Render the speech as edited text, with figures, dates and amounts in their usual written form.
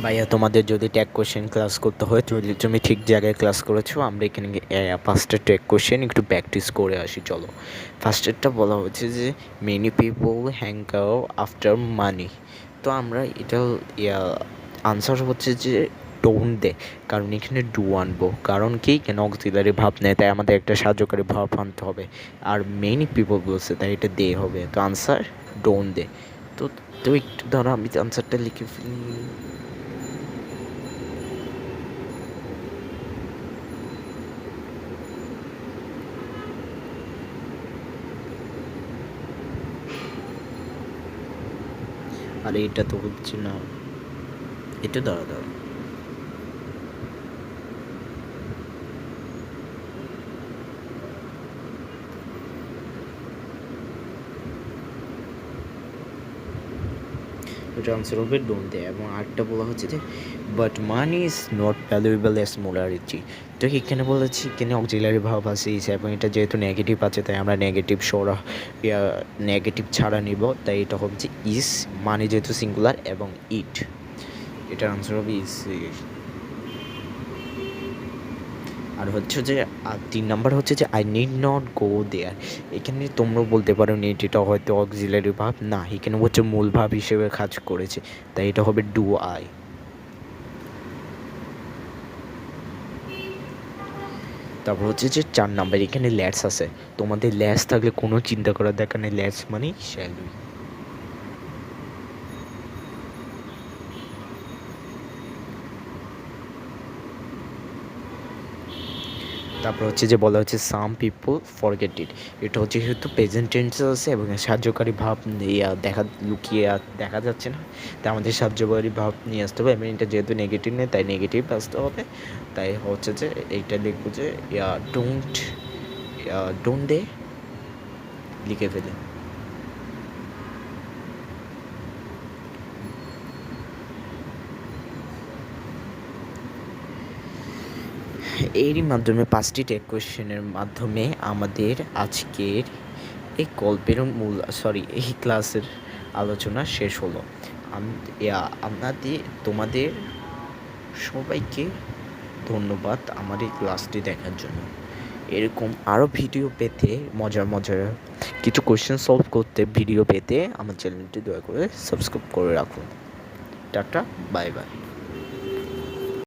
ভাইয়া তোমাদের যদি ট্যাগ কোশ্চেন ক্লাস করতে হয়, যদি তুমি ঠিক জায়গায় ক্লাস করেছো, আমরা এখানে ফার্স্টের ট্যাগ কোশ্চেন একটু প্র্যাকটিস করে আসি। চলো, ফার্স্টেরটা বলা হচ্ছে যে many people hanker after money. তো আমরা এটা আনসার হচ্ছে যে ডোন্ট দে, কারণ এখানে ডু আনবো, কারণ কি কেন অক্সিলারি ভাব নেয়, তাই আমাদের একটা সাহায্যকারী ভাব আনতে হবে। আর মেনি পিপল বলছে তাই এটা দে হবে, তো আনসার ডোন্ট দে। তো তো একটু ধরো আমি আনসারটা লিখে ফেলি। আরে এটা তো হচ্ছে না, এটা দাঁড়া। এটা আনসার হবে ডোন্ট দে। এবং আরেকটা বলা হচ্ছে যে but money is not valuable as morality. তো এখানে বলেছি এখানে অক্সিলারি ভাব আছে ইজ, এবং এটা যেহেতু নেগেটিভ আছে তাই আমরা নেগেটিভ নেগেটিভ ছাড়া নিব, তাই এটা হবে যে ইজ, মানি যেহেতু সিঙ্গুলার, এবং ইট, এটার আনসার হবে ইজ। আর হচ্ছে যে 3 নাম্বার হচ্ছে যে আই নিড নট গো দেয়ার। এখানে তোমরা বলতে পারো নিড, এটা হয়তো অক্সিলারি ভাব না, এখানে হচ্ছে মূল ভাব হিসেবে কাজ করেছে, তাই এটা হবে ডু আই। তারপর হচ্ছে যে 4 নাম্বার, এখানে ল্যাটস আছে, তোমাদের ল্যাস থাকলে কোনো চিন্তা করার দরকার নেই, ল্যাটস মানে শ্যাল উই। তারপর হচ্ছে যে বলা হচ্ছে সাম পিপল ফরগেট ইট। এটা হচ্ছে যেহেতু প্রেজেন্ট টেন্স আছে এবং সাহায্যকারী ভাব লুকিয়ে দেখা যাচ্ছে না, তাই আমাদের সাহায্যকারী ভাব নিয়ে আসতে হবে, এবং এটা যেহেতু নেগেটিভ নেই তাই নেগেটিভ আসতে হবে। তাই হচ্ছে যে এইটা লিখবো যে ডোন্ট ডোন্ট দে, লিখে ফেলে। এরই মাধ্যমে 5টি টেক কোয়েশ্চেনের মাধ্যমে আমাদের আজকের এই গল্পের এই ক্লাসের আলোচনা শেষ হলো। তোমাদের সবাইকে ধন্যবাদ আমার এই ক্লাসটি দেখার জন্য। এরকম আরও ভিডিও পেতে, মজার কিছু কোয়েশ্চেন সলভ করতে ভিডিও পেতে আমার চ্যানেলটি দয়া করে সাবস্ক্রাইব করে রাখুন। Tata, bye bye.